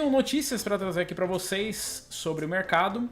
tenho notícias para trazer aqui para vocês sobre o mercado.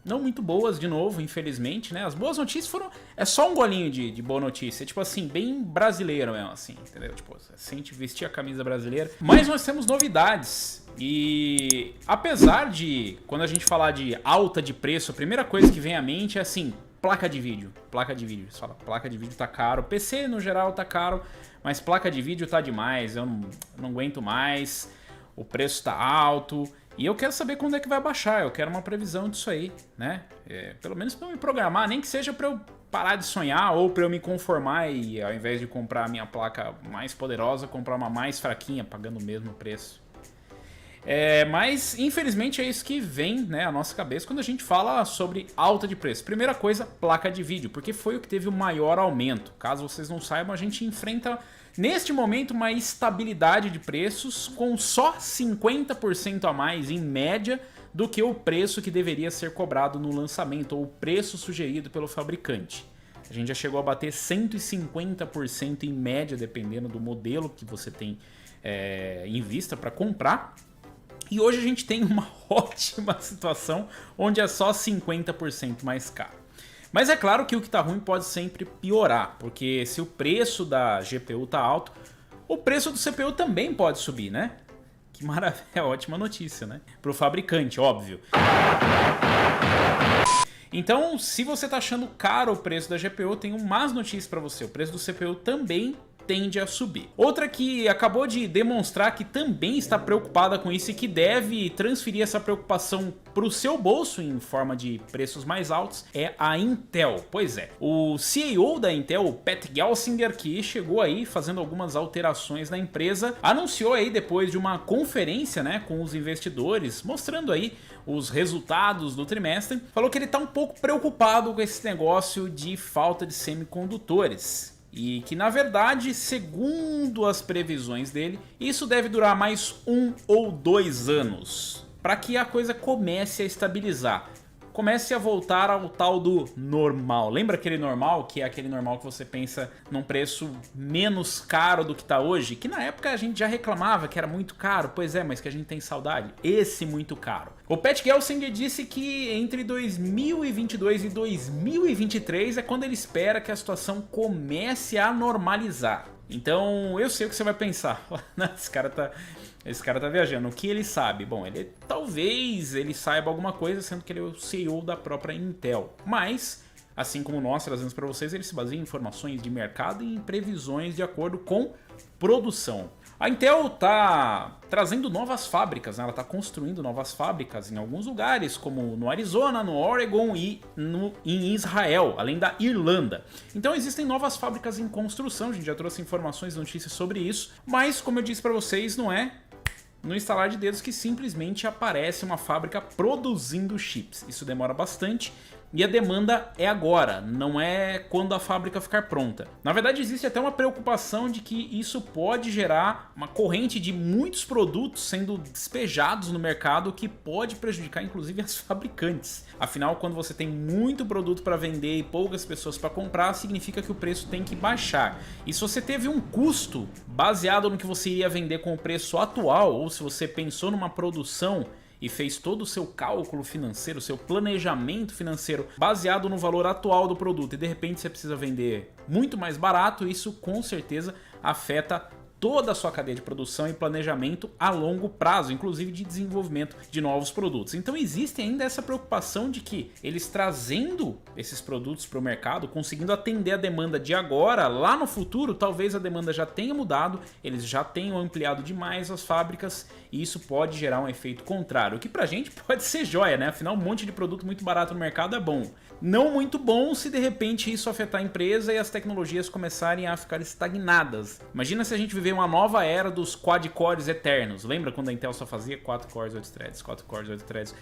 Não muito boas, de novo, infelizmente, né? As boas notícias foram... É só um golinho de boa notícia. Tipo assim, bem brasileiro mesmo, assim, entendeu? Tipo, se a gente vestir a camisa brasileira. Mas nós temos novidades. E apesar de, quando a gente falar de alta de preço, a primeira coisa que vem à mente é assim, placa de vídeo. Placa de vídeo. Você fala, placa de vídeo tá caro. PC, no geral, tá caro. Mas placa de vídeo tá demais. Eu não aguento mais. O preço tá alto. E eu quero saber quando é que vai baixar, eu quero uma previsão disso aí, né? Pelo menos para eu me programar, nem que seja para eu parar de sonhar ou para eu me conformar e ao invés de comprar a minha placa mais poderosa, comprar uma mais fraquinha, pagando o mesmo preço. Mas infelizmente é isso que vem, né, à nossa cabeça quando a gente fala sobre alta de preço. Primeira coisa, placa de vídeo, porque foi o que teve o maior aumento. Caso vocês não saibam, a gente enfrenta neste momento uma estabilidade de preços com só 50% a mais em média do que o preço que deveria ser cobrado no lançamento ou o preço sugerido pelo fabricante. A gente já chegou a bater 150% em média, dependendo do modelo que você tem em vista para comprar. E hoje a gente tem uma ótima situação onde é só 50% mais caro. Mas é claro que o que está ruim pode sempre piorar, porque se o preço da GPU está alto, o preço do CPU também pode subir, né? Que maravilha, é ótima notícia, né? Para o fabricante, óbvio. Então, se você está achando caro o preço da GPU, eu tenho más notícias para você. O preço do CPU também tende a subir. Outra que acabou de demonstrar que também está preocupada com isso e que deve transferir essa preocupação para o seu bolso em forma de preços mais altos é a Intel. Pois é, o CEO da Intel, o Pat Gelsinger, que chegou aí fazendo algumas alterações na empresa, anunciou aí depois de uma conferência, né, com os investidores, mostrando aí os resultados do trimestre, falou que ele está um pouco preocupado com esse negócio de falta de semicondutores. E que, na verdade, segundo as previsões dele, isso deve durar mais 1 ou 2 anos, para que a coisa comece a estabilizar. Comece a voltar ao tal do normal. Lembra aquele normal, que é aquele normal que você pensa num preço menos caro do que está hoje? Que na época a gente já reclamava que era muito caro. Pois é, mas que a gente tem saudade. Esse muito caro. O Pat Gelsinger disse que entre 2022 e 2023 é quando ele espera que a situação comece a normalizar. Então eu sei o que você vai pensar. Esse cara tá viajando. O que ele sabe? Bom, talvez ele saiba alguma coisa, sendo que ele é o CEO da própria Intel. Mas, assim como nós trazemos para vocês, ele se baseia em informações de mercado e em previsões de acordo com produção. A Intel tá trazendo novas fábricas, né? Ela tá construindo novas fábricas em alguns lugares, como no Arizona, no Oregon e em Israel, além da Irlanda. Então existem novas fábricas em construção, a gente já trouxe informações e notícias sobre isso, mas como eu disse para vocês, não é no instalar de dedos que simplesmente aparece uma fábrica produzindo chips. Isso demora bastante e a demanda é agora, não é quando a fábrica ficar pronta. Na verdade, existe até uma preocupação de que isso pode gerar uma corrente de muitos produtos sendo despejados no mercado, que pode prejudicar inclusive as fabricantes. Afinal, quando você tem muito produto para vender e poucas pessoas para comprar, significa que o preço tem que baixar. E se você teve um custo baseado no que você iria vender com o preço atual, ou se você pensou numa produção e fez todo o seu cálculo financeiro, seu planejamento financeiro baseado no valor atual do produto e de repente você precisa vender muito mais barato, isso com certeza afeta toda a sua cadeia de produção e planejamento a longo prazo, inclusive de desenvolvimento de novos produtos. Então existe ainda essa preocupação de que eles trazendo esses produtos para o mercado, conseguindo atender a demanda de agora, lá no futuro, talvez a demanda já tenha mudado, eles já tenham ampliado demais as fábricas e isso pode gerar um efeito contrário, o que pra gente pode ser joia, né? Afinal, um monte de produto muito barato no mercado é bom. Não muito bom se de repente isso afetar a empresa e as tecnologias começarem a ficar estagnadas. Imagina se a gente viver uma nova era dos quad-cores eternos. Lembra quando a Intel só fazia 4 cores, 8 threads, 4 cores, 8 threads,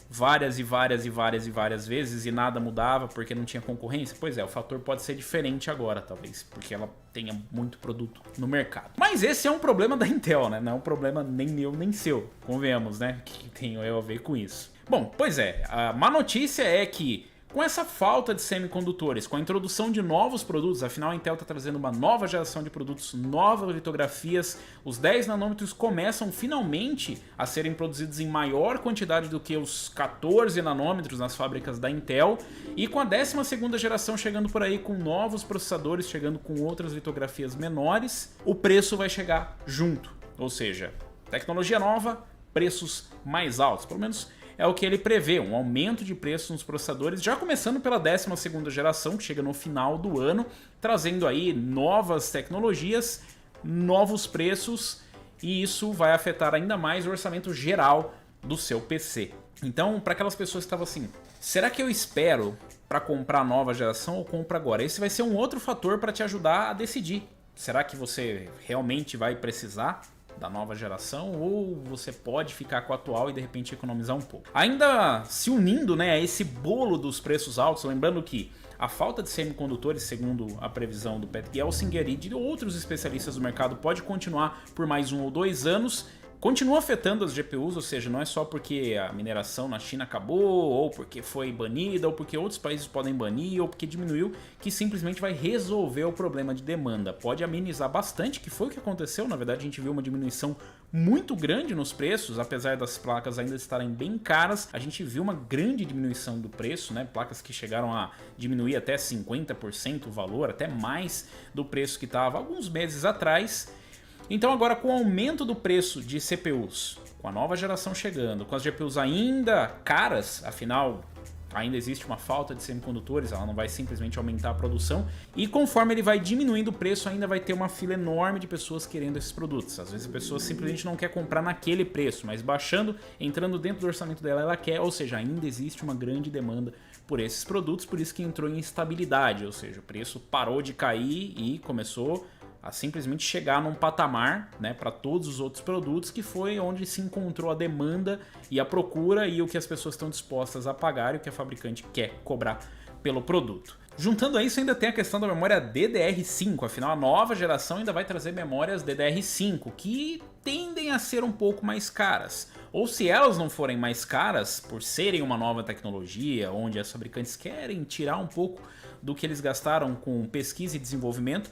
várias vezes e nada mudava porque não tinha concorrência? Pois é, o fator pode ser diferente agora, talvez, porque ela tenha muito produto no mercado. Mas esse é um problema da Intel, né? Não é um problema nem meu nem seu, convenhamos, né? Que tenho eu a ver com isso. Bom, pois é, a má notícia é que Com essa falta de semicondutores, com a introdução de novos produtos, afinal a Intel está trazendo uma nova geração de produtos, novas litografias, os 10 nanômetros começam finalmente a serem produzidos em maior quantidade do que os 14 nanômetros nas fábricas da Intel, e com a 12ª geração chegando por aí com novos processadores, chegando com outras litografias menores, o preço vai chegar junto, ou seja, tecnologia nova, preços mais altos, pelo menos é o que ele prevê, um aumento de preço nos processadores, já começando pela 12ª geração, que chega no final do ano, trazendo aí novas tecnologias, novos preços, e isso vai afetar ainda mais o orçamento geral do seu PC. Então, para aquelas pessoas que estavam assim, será que eu espero para comprar a nova geração ou compro agora? Esse vai ser um outro fator para te ajudar a decidir. Será que você realmente vai precisar da nova geração, ou você pode ficar com a atual e de repente economizar um pouco? Ainda se unindo, né, a esse bolo dos preços altos, lembrando que a falta de semicondutores, segundo a previsão do Pat Gelsinger e de outros especialistas do mercado, pode continuar por mais 1 ou 2 anos. Continua afetando as GPUs, ou seja, não é só porque a mineração na China acabou, ou porque foi banida, ou porque outros países podem banir, ou porque diminuiu, que simplesmente vai resolver o problema de demanda. Pode amenizar bastante, que foi o que aconteceu. Na verdade, a gente viu uma diminuição muito grande nos preços, apesar das placas ainda estarem bem caras, a gente viu uma grande diminuição do preço, né? Placas que chegaram a diminuir até 50% o valor, até mais do preço que estava alguns meses atrás. Então agora, com o aumento do preço de CPUs, com a nova geração chegando, com as GPUs ainda caras, afinal ainda existe uma falta de semicondutores, ela não vai simplesmente aumentar a produção, e conforme ele vai diminuindo o preço, ainda vai ter uma fila enorme de pessoas querendo esses produtos. Às vezes a pessoa simplesmente não quer comprar naquele preço, mas baixando, entrando dentro do orçamento dela, ela quer, ou seja, ainda existe uma grande demanda por esses produtos, por isso que entrou em instabilidade, ou seja, o preço parou de cair e começou a simplesmente chegar num patamar, né, para todos os outros produtos, que foi onde se encontrou a demanda e a procura e o que as pessoas estão dispostas a pagar e o que a fabricante quer cobrar pelo produto. Juntando a isso, ainda tem a questão da memória DDR5, afinal a nova geração ainda vai trazer memórias DDR5, que tendem a ser um pouco mais caras. Ou se elas não forem mais caras, por serem uma nova tecnologia, onde as fabricantes querem tirar um pouco do que eles gastaram com pesquisa e desenvolvimento,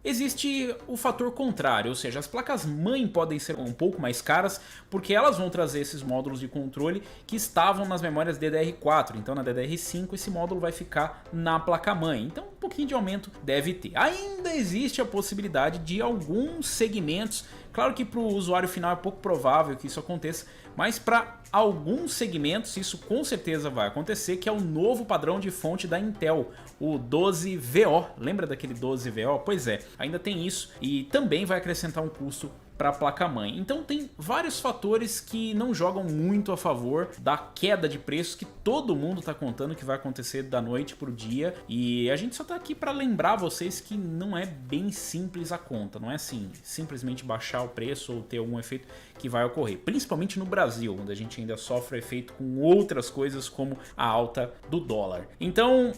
existe o fator contrário, ou seja, as placas-mãe podem ser um pouco mais caras porque elas vão trazer esses módulos de controle que estavam nas memórias DDR4, então na DDR5 esse módulo vai ficar na placa-mãe, então um pouquinho de aumento deve ter. Ainda existe a possibilidade de alguns segmentos, claro que para o usuário final é pouco provável que isso aconteça, mas para alguns segmentos isso com certeza vai acontecer, que é o novo padrão de fonte da Intel, o 12VO. Lembra daquele 12VO? Pois é, ainda tem isso e também vai acrescentar um custo para a placa-mãe. Então tem vários fatores que não jogam muito a favor da queda de preços que todo mundo está contando que vai acontecer da noite para o dia, e a gente só está aqui para lembrar vocês que não é bem simples a conta, não é assim, simplesmente baixar o preço ou ter algum efeito que vai ocorrer, principalmente no Brasil, onde a gente ainda sofre efeito com outras coisas como a alta do dólar. Então,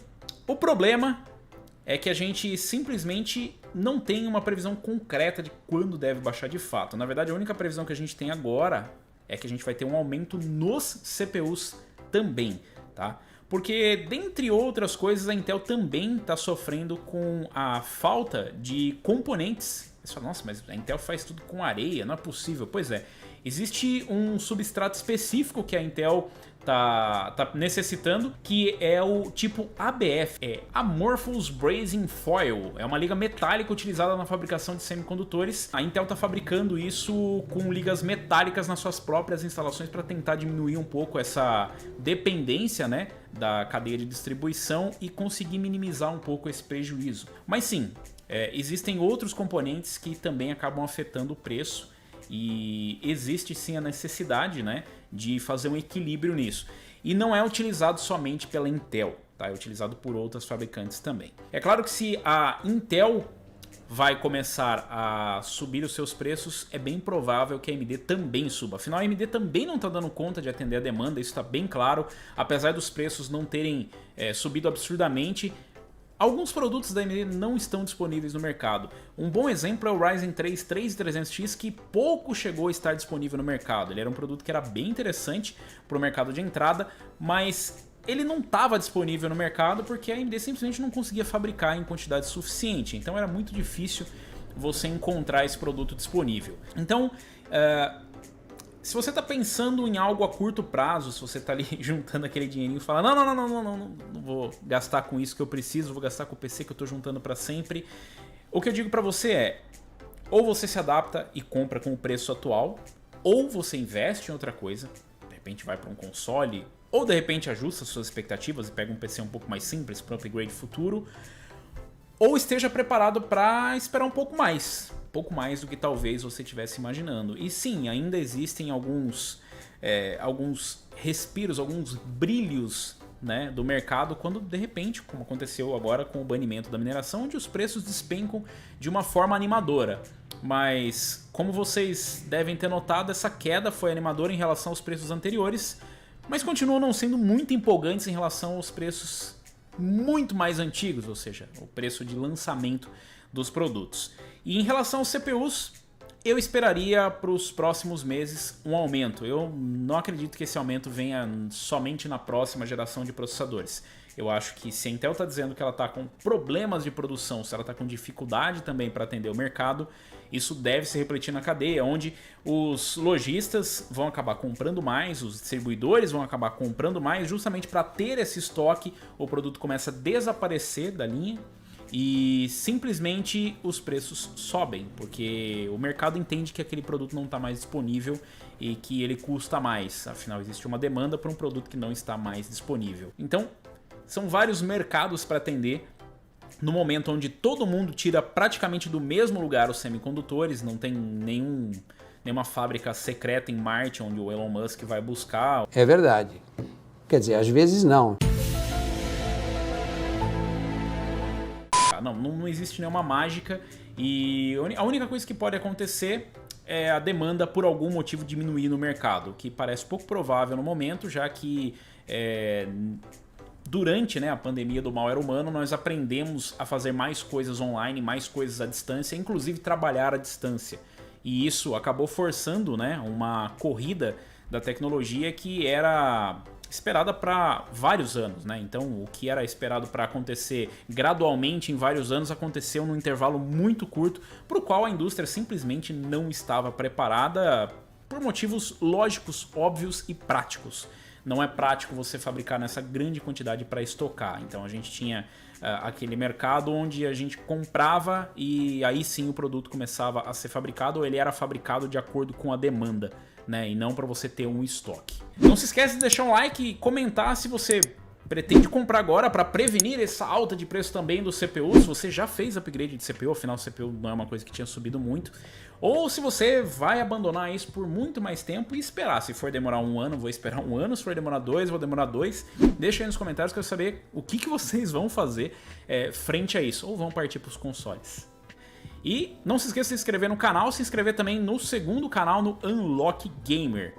o problema é que a gente simplesmente não tem uma previsão concreta de quando deve baixar de fato. Na verdade, a única previsão que a gente tem agora é que a gente vai ter um aumento nos CPUs também, tá? Porque, dentre outras coisas, a Intel também está sofrendo com a falta de componentes. Você fala, nossa, mas a Intel faz tudo com areia, não é possível. Pois é, existe um substrato específico que a Intel tá necessitando, que é o tipo ABF, é Amorphous Brazing Foil, é uma liga metálica utilizada na fabricação de semicondutores. A Intel tá fabricando isso com ligas metálicas nas suas próprias instalações para tentar diminuir um pouco essa dependência, né, da cadeia de distribuição e conseguir minimizar um pouco esse prejuízo. Mas sim, existem outros componentes que também acabam afetando o preço, e existe sim a necessidade, né, de fazer um equilíbrio nisso. E não é utilizado somente pela Intel, tá? É utilizado por outras fabricantes também. É claro que se a Intel vai começar a subir os seus preços, é bem provável que a AMD também suba. Afinal, a AMD também não está dando conta de atender a demanda, isso está bem claro. Apesar dos preços não terem subido absurdamente, alguns produtos da AMD não estão disponíveis no mercado. Um bom exemplo é o Ryzen 3 3300X, que pouco chegou a estar disponível no mercado. Ele era um produto que era bem interessante para o mercado de entrada, mas ele não estava disponível no mercado porque a AMD simplesmente não conseguia fabricar em quantidade suficiente. Então era muito difícil você encontrar esse produto disponível. Então, se você está pensando em algo a curto prazo, se você está ali juntando aquele dinheirinho e fala não vou gastar com isso que eu preciso, vou gastar com o PC que eu estou juntando para sempre, o que eu digo para você é, ou você se adapta e compra com o preço atual, ou você investe em outra coisa, de repente vai para um console, ou de repente ajusta suas expectativas e pega um PC um pouco mais simples para um upgrade futuro, ou esteja preparado para esperar um pouco mais do que talvez você estivesse imaginando. E sim, ainda existem alguns respiros, alguns brilhos, né, do mercado quando de repente, como aconteceu agora com o banimento da mineração, onde os preços despencam de uma forma animadora. Mas como vocês devem ter notado, essa queda foi animadora em relação aos preços anteriores, mas continuam não sendo muito empolgantes em relação aos preços muito mais antigos, ou seja, o preço de lançamento dos produtos. E em relação aos CPUs, eu esperaria para os próximos meses um aumento. Eu não acredito que esse aumento venha somente na próxima geração de processadores. Eu acho que se a Intel está dizendo que ela está com problemas de produção, se ela está com dificuldade também para atender o mercado, isso deve se refletir na cadeia, onde os lojistas vão acabar comprando mais, os distribuidores vão acabar comprando mais, justamente para ter esse estoque, o produto começa a desaparecer da linha e simplesmente os preços sobem, porque o mercado entende que aquele produto não está mais disponível e que ele custa mais, afinal existe uma demanda para um produto que não está mais disponível. Então, são vários mercados para atender. No momento onde todo mundo tira praticamente do mesmo lugar os semicondutores, não tem nenhuma fábrica secreta em Marte onde o Elon Musk vai buscar. É verdade. Quer dizer, às vezes não. Não existe nenhuma mágica e a única coisa que pode acontecer é a demanda por algum motivo diminuir no mercado, que parece pouco provável no momento, já que durante, né, a pandemia do mal era humano, nós aprendemos a fazer mais coisas online, mais coisas à distância, inclusive trabalhar à distância. E isso acabou forçando, né, uma corrida da tecnologia que era esperada para vários anos, né? Então, o que era esperado para acontecer gradualmente em vários anos aconteceu num intervalo muito curto, para o qual a indústria simplesmente não estava preparada por motivos lógicos, óbvios e práticos. Não é prático você fabricar nessa grande quantidade para estocar. Então a gente tinha aquele mercado onde a gente comprava e aí sim o produto começava a ser fabricado, ou ele era fabricado de acordo com a demanda, né? E não para você ter um estoque. Não se esquece de deixar um like e comentar se você pretende comprar agora para prevenir essa alta de preço também do CPU, se você já fez upgrade de CPU, afinal o CPU não é uma coisa que tinha subido muito, ou se você vai abandonar isso por muito mais tempo e esperar. Se for demorar um ano, vou esperar um ano, se for demorar 2, vou demorar 2. Deixa aí nos comentários que eu quero saber o que vocês vão fazer frente a isso, ou vão partir para os consoles. E não se esqueça de se inscrever no canal, se inscrever também no segundo canal, no Unlock Gamer.